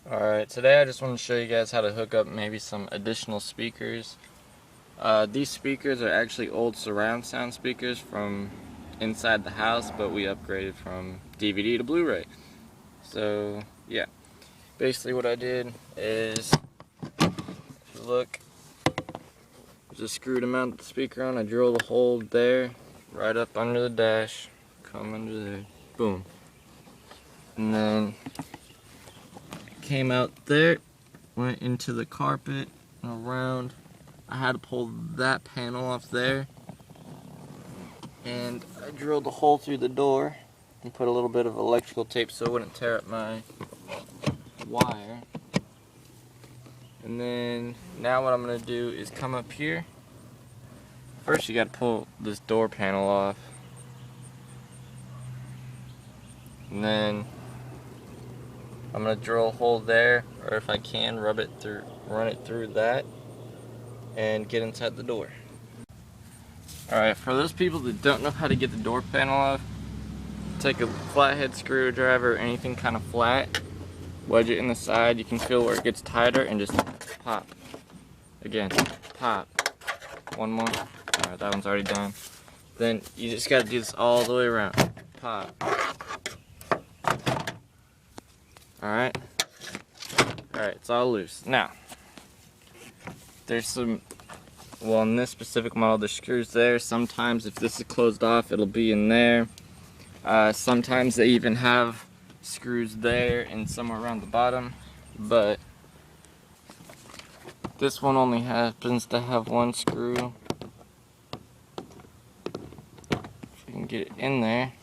Alright, today I just want to show you guys how to hook up maybe some additional speakers. These speakers are actually old surround sound speakers from inside the house, but we upgraded from DVD to Blu-ray. So, yeah. Basically what I did is, if you look, just screwed to mount the speaker on. I drilled a hole there, right up under the dash, come under there, boom. And then came out there, went into the carpet and around. I had to pull that panel off there, and I drilled a hole through the door and put a little bit of electrical tape so it wouldn't tear up my wire. And then now what I'm going to do is come up here. First you got to pull this door panel off, and then I'm going to drill a hole there, or if I can, run it through that and get inside the door. Alright, for those people that don't know how to get the door panel off, take a flathead screwdriver or anything kind of flat, wedge it in the side, you can feel where it gets tighter, and just pop. Again, pop. One more. Alright, that one's already done. Then you just got to do this all the way around. Pop. Alright, it's all loose. Now, there's some, well, in this specific model, there's screws there. Sometimes if this is closed off, it'll be in there. Sometimes they even have screws there and somewhere around the bottom, but this one only happens to have one screw. If you can get it in there.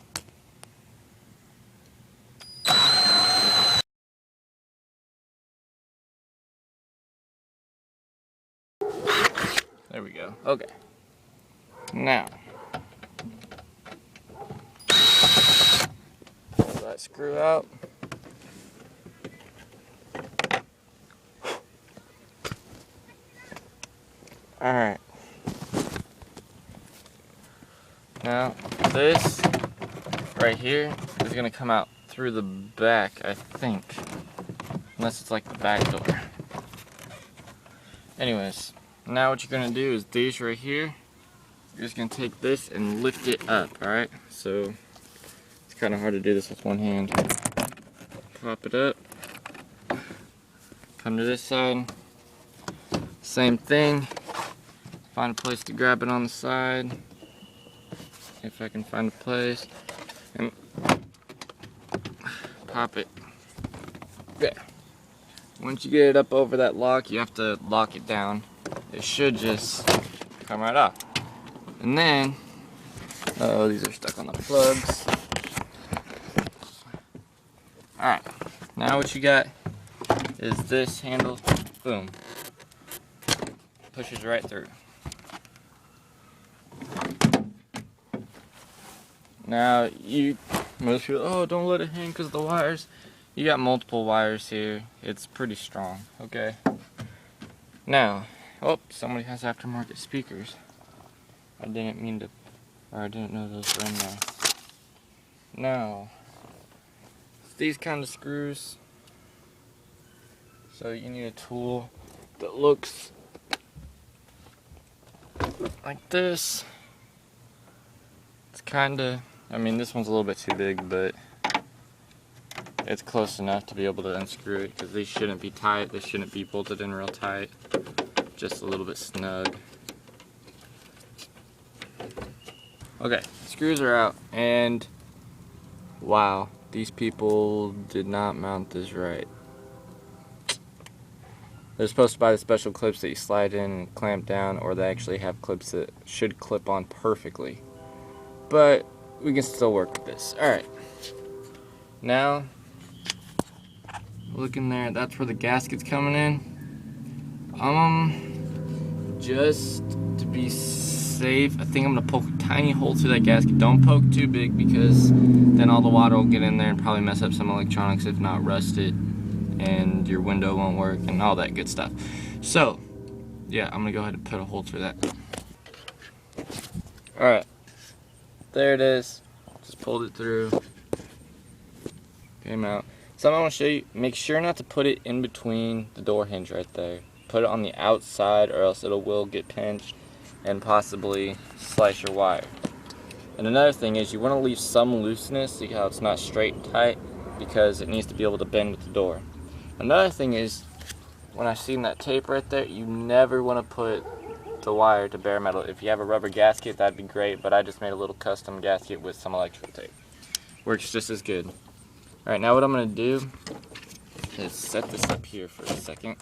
There we go. Okay. Now, pull that screw out. Alright. Now, this right here is going to come out through the back, I think. Unless it's like the back door. Anyways. Now what you're going to do is these right here, you're just going to take this and lift it up, alright? So, it's kind of hard to do this with one hand. Pop it up. Come to this side. Same thing. Find a place to grab it on the side. If I can find a place. And pop it. There. Once you get it up over that lock, you have to lock it down. It should just come right off. And then, oh, these are stuck on the plugs. Alright, now what you got is this handle, boom. Pushes right through. Now, most people, oh, don't let it hang because of the wires. You got multiple wires here. It's pretty strong, okay? Now, oh, somebody has aftermarket speakers. I didn't know those were in there. Now, it's these kind of screws. So you need a tool that looks like this. It's kind of, I mean, this one's a little bit too big, but it's close enough to be able to unscrew it, because these shouldn't be tight. They shouldn't be bolted in real tight. Just a little bit snug. Okay, screws are out, and wow, these people did not mount this right. They're supposed to buy the special clips that you slide in and clamp down, or they actually have clips that should clip on perfectly. But we can still work with this. Alright, now look in there, that's where the gasket's coming in. Just to be safe, I think I'm gonna poke a tiny hole through that gasket. Don't poke too big, because then all the water will get in there and probably mess up some electronics, if not rust it, and your window won't work and all that good stuff. So, yeah, I'm gonna go ahead and put a hole through that. Alright, there it is. Just pulled it through. Came out. So I want to show you, make sure not to put it in between the door hinge right there. Put it on the outside or else it will get pinched and possibly slice your wire. And another thing is you want to leave some looseness, see how it's not straight and tight, because it needs to be able to bend with the door. Another thing is, when I've seen that tape right there, you never want to put the wire to bare metal. If you have a rubber gasket, that'd be great, but I just made a little custom gasket with some electrical tape. Works just as good. Alright, now what I'm going to do is set this up here for a second.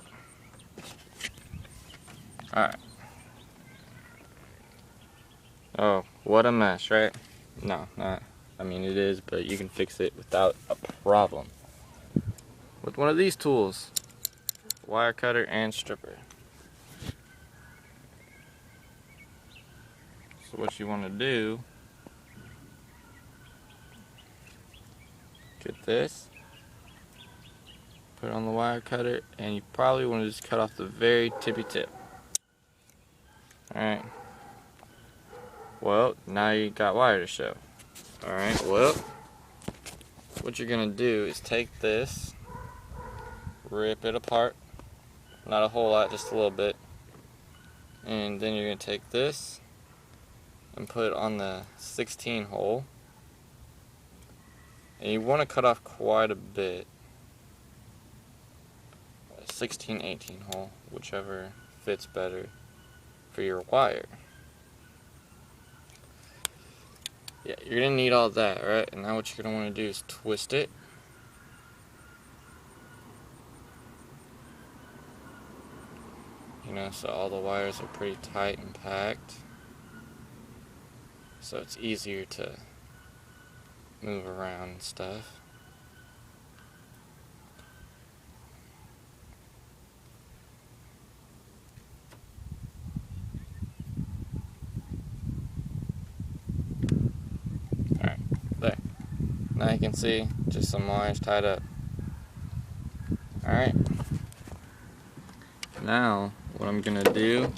Alright. Oh, what a mess, right? No, not. I mean, it is, but you can fix it without a problem. With one of these tools, wire cutter and stripper. So what you want to do, get this, put it on the wire cutter, and you probably want to just cut off the very tippy tip. Alright. Well, now you got wire to show. Alright, well, what you're going to do is take this, rip it apart, not a whole lot, just a little bit, and then you're going to take this and put it on the 16 hole, and you want to cut off quite a bit, 16, 18 hole, whichever fits better for your wire. Yeah, you're going to need all that, right? And now what you're going to want to do is twist it. You know, so all the wires are pretty tight and packed. So it's easier to move around and stuff. Alright, there. Now you can see just some wires tied up. Alright. Now, what I'm going to do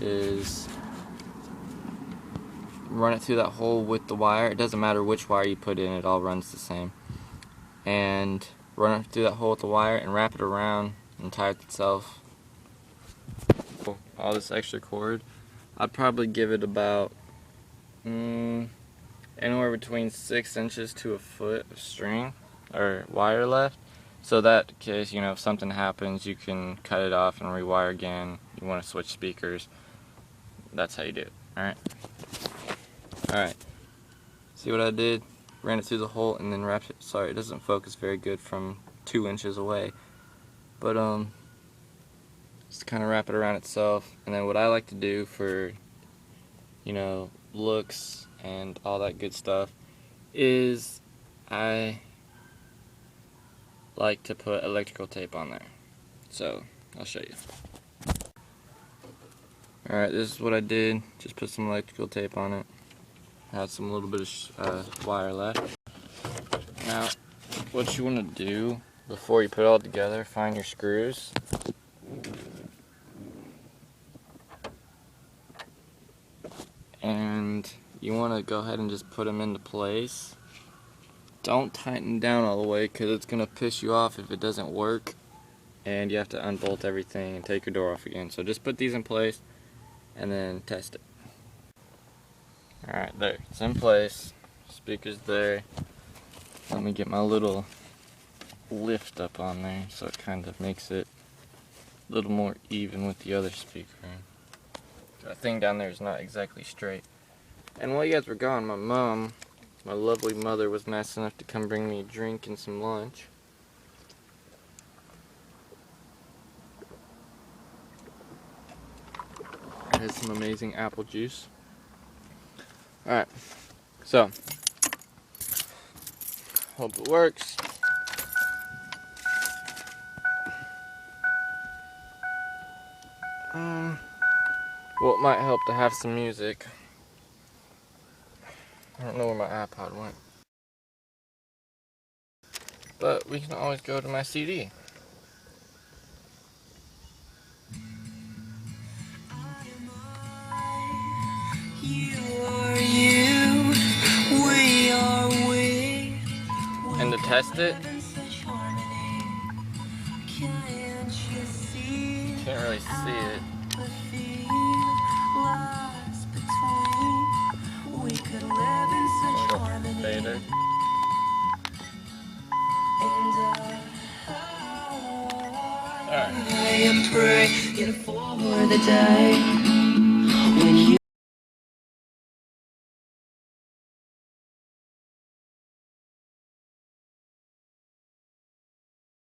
is run it through that hole with the wire. It doesn't matter which wire you put in, it all runs the same. And run it through that hole with the wire and wrap it around and tie it itself. All this extra cord, I'd probably give it about anywhere between 6 inches to a foot of string or wire left. So that in case, you know, if something happens, you can cut it off and rewire again. You want to switch speakers. That's how you do it. Alright. Alright. See what I did? Ran it through the hole and then wrapped it. Sorry, it doesn't focus very good from 2 inches away. But, just kind of wrap it around itself. And then what I like to do for, you know, looks and all that good stuff is I like to put electrical tape on there. So I'll show you. Alright, this is what I did. Just put some electrical tape on it. Had some little bit of wire left. Now, what you want to do before you put it all together, find your screws. And you want to go ahead and just put them into place. Don't tighten down all the way because it's going to piss you off if it doesn't work and you have to unbolt everything and take your door off again. So just put these in place and then test it. Alright, there. It's in place. Speaker's there. Let me get my little lift up on there so it kind of makes it a little more even with the other speaker. That thing down there is not exactly straight. And while you guys were gone, my mom, my lovely mother, was nice enough to come bring me a drink and some lunch. I had some amazing apple juice. Alright, so, hope it works. Well, it might help to have some music. I don't know where my iPod went. But we can always go to my CD. And to spliced it. Can't really see it. Fader. Alright.